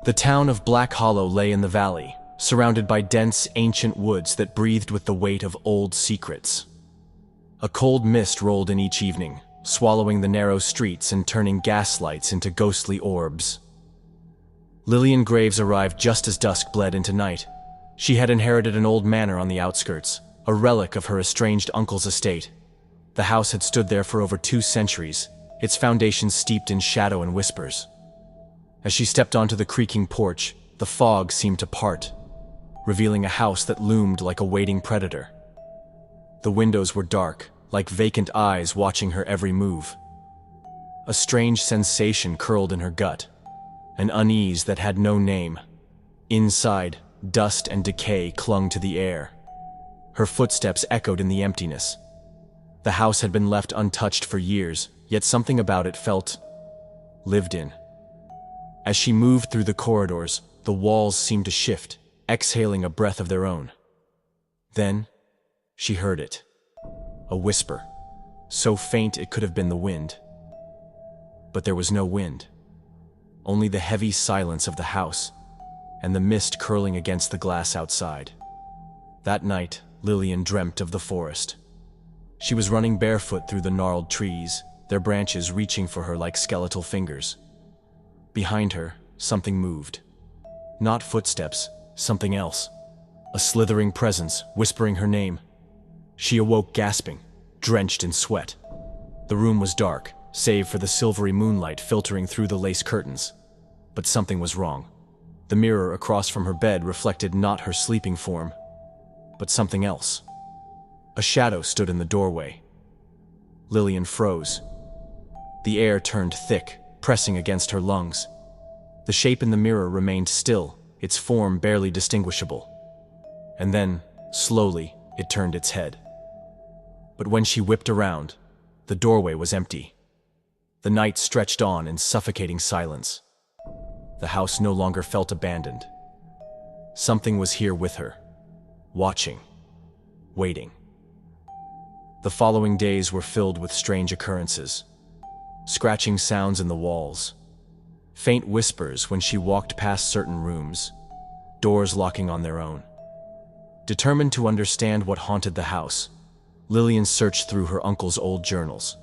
The town of Black Hollow lay in the valley, surrounded by dense, ancient woods that breathed with the weight of old secrets. A cold mist rolled in each evening, swallowing the narrow streets and turning gaslights into ghostly orbs. Lillian Graves arrived just as dusk bled into night. She had inherited an old manor on the outskirts, a relic of her estranged uncle's estate. The house had stood there for over 2 centuries, its foundations steeped in shadow and whispers. As she stepped onto the creaking porch, the fog seemed to part, revealing a house that loomed like a waiting predator. The windows were dark, like vacant eyes watching her every move. A strange sensation curled in her gut, an unease that had no name. Inside, dust and decay clung to the air. Her footsteps echoed in the emptiness. The house had been left untouched for years, yet something about it felt lived in. As she moved through the corridors, the walls seemed to shift, exhaling a breath of their own. Then, she heard it. A whisper, so faint it could have been the wind. But there was no wind. Only the heavy silence of the house, and the mist curling against the glass outside. That night, Lillian dreamt of the forest. She was running barefoot through the gnarled trees, their branches reaching for her like skeletal fingers. Behind her, something moved. Not footsteps, something else. A slithering presence, whispering her name. She awoke gasping, drenched in sweat. The room was dark, save for the silvery moonlight filtering through the lace curtains. But something was wrong. The mirror across from her bed reflected not her sleeping form, but something else. A shadow stood in the doorway. Lillian froze. The air turned thick, pressing against her lungs. The shape in the mirror remained still, its form barely distinguishable. And then, slowly, it turned its head. But when she whipped around, the doorway was empty. The night stretched on in suffocating silence. The house no longer felt abandoned. Something was here with her, watching, waiting. The following days were filled with strange occurrences. Scratching sounds in the walls, faint whispers when she walked past certain rooms, doors locking on their own. Determined to understand what haunted the house, Lillian searched through her uncle's old journals.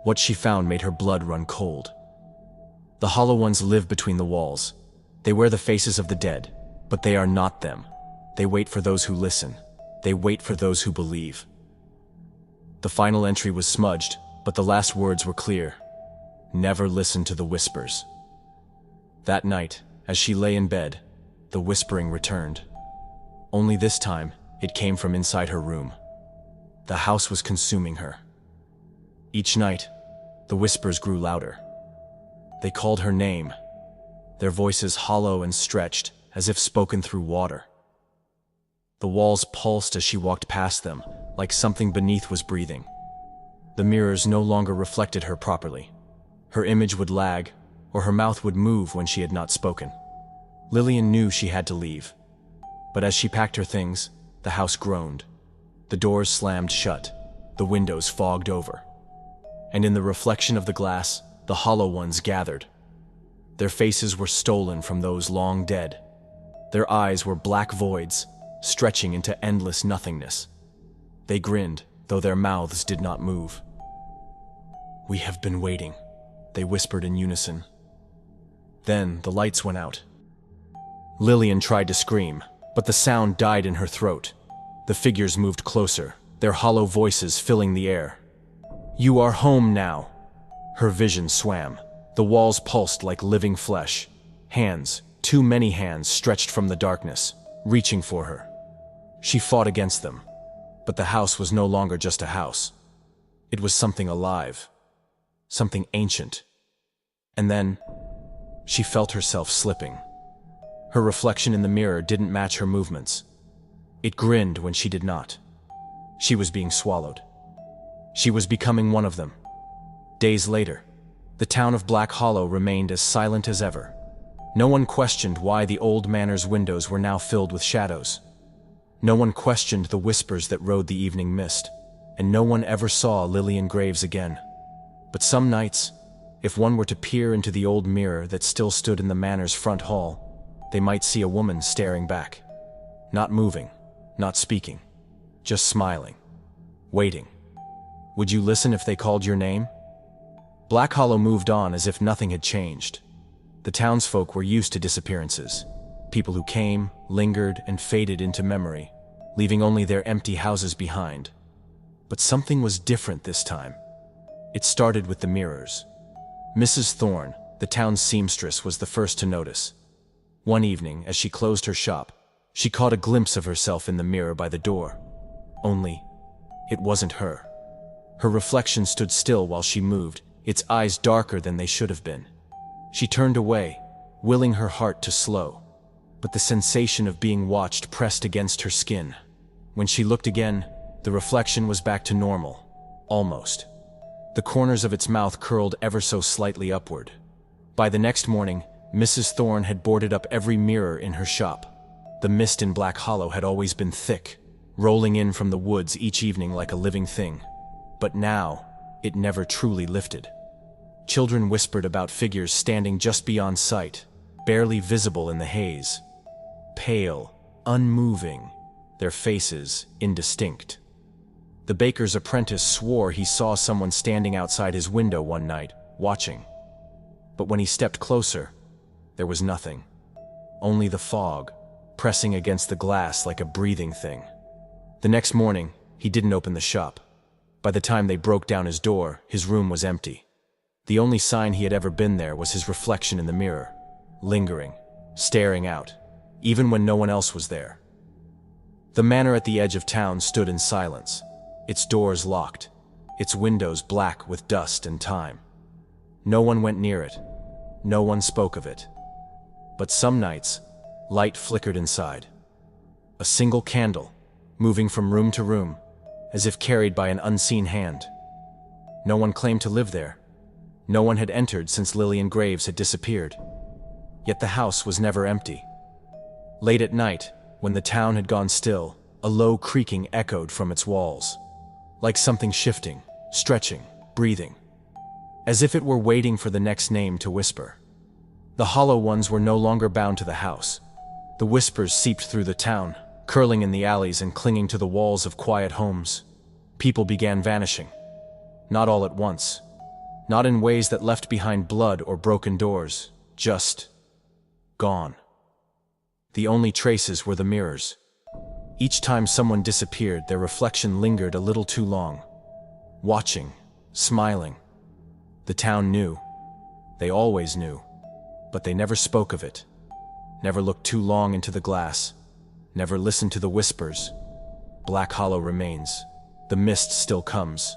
What she found made her blood run cold. The hollow ones live between the walls. They wear the faces of the dead, but they are not them. They wait for those who listen. They wait for those who believe. The final entry was smudged, but the last words were clear. Never listen to the whispers. That night, as she lay in bed, the whispering returned. Only this time, it came from inside her room. The house was consuming her. Each night, the whispers grew louder. They called her name, their voices hollow and stretched, as if spoken through water. The walls pulsed as she walked past them, like something beneath was breathing. The mirrors no longer reflected her properly. Her image would lag, or her mouth would move when she had not spoken. Lillian knew she had to leave. But as she packed her things, the house groaned. The doors slammed shut, the windows fogged over. And in the reflection of the glass, the hollow ones gathered. Their faces were stolen from those long dead. Their eyes were black voids, stretching into endless nothingness. They grinned, though their mouths did not move. "We have been waiting," they whispered in unison. Then the lights went out. Lillian tried to scream, but the sound died in her throat. The figures moved closer, their hollow voices filling the air. "You are home now." Her vision swam. The walls pulsed like living flesh. Hands, too many hands, stretched from the darkness, reaching for her. She fought against them, but the house was no longer just a house. It was something alive, something ancient. And then, she felt herself slipping. Her reflection in the mirror didn't match her movements. It grinned when she did not. She was being swallowed. She was becoming one of them. Days later, the town of Black Hollow remained as silent as ever. No one questioned why the old manor's windows were now filled with shadows. No one questioned the whispers that rode the evening mist, and no one ever saw Lillian Graves again. But some nights, if one were to peer into the old mirror that still stood in the manor's front hall, they might see a woman staring back. Not moving, not speaking, just smiling, waiting. Would you listen if they called your name? Black Hollow moved on as if nothing had changed. The townsfolk were used to disappearances. People who came, lingered, and faded into memory, leaving only their empty houses behind. But something was different this time. It started with the mirrors. Mrs. Thorne, the town's seamstress, was the first to notice. One evening, as she closed her shop, she caught a glimpse of herself in the mirror by the door. Only, it wasn't her. Her reflection stood still while she moved, its eyes darker than they should have been. She turned away, willing her heart to slow. But the sensation of being watched pressed against her skin. When she looked again, the reflection was back to normal. Almost. The corners of its mouth curled ever so slightly upward. By the next morning, Mrs. Thorne had boarded up every mirror in her shop. The mist in Black Hollow had always been thick, rolling in from the woods each evening like a living thing. But now, it never truly lifted. Children whispered about figures standing just beyond sight, barely visible in the haze. Pale, unmoving, their faces indistinct. The baker's apprentice swore he saw someone standing outside his window one night, watching. But when he stepped closer, there was nothing. Only the fog, pressing against the glass like a breathing thing. The next morning, he didn't open the shop. By the time they broke down his door, his room was empty. The only sign he had ever been there was his reflection in the mirror, lingering, staring out, even when no one else was there. The manor at the edge of town stood in silence, its doors locked, its windows black with dust and time. No one went near it. No one spoke of it. But some nights, light flickered inside. A single candle, moving from room to room, as if carried by an unseen hand. No one claimed to live there. No one had entered since Lillian Graves had disappeared. Yet the house was never empty. Late at night, when the town had gone still, a low creaking echoed from its walls, like something shifting, stretching, breathing, as if it were waiting for the next name to whisper. The hollow ones were no longer bound to the house. The whispers seeped through the town, curling in the alleys and clinging to the walls of quiet homes. People began vanishing. Not all at once. Not in ways that left behind blood or broken doors. Just gone. The only traces were the mirrors. Each time someone disappeared, their reflection lingered a little too long. Watching, smiling. The town knew. They always knew. But they never spoke of it. Never looked too long into the glass. Never listened to the whispers. Black Hollow remains. The mist still comes.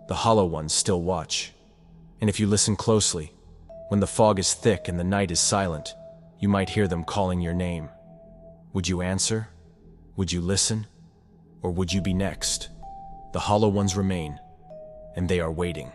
The hollow ones still watch. And if you listen closely, when the fog is thick and the night is silent, you might hear them calling your name. Would you answer? Would you listen? Or would you be next? The hollow ones remain, and they are waiting.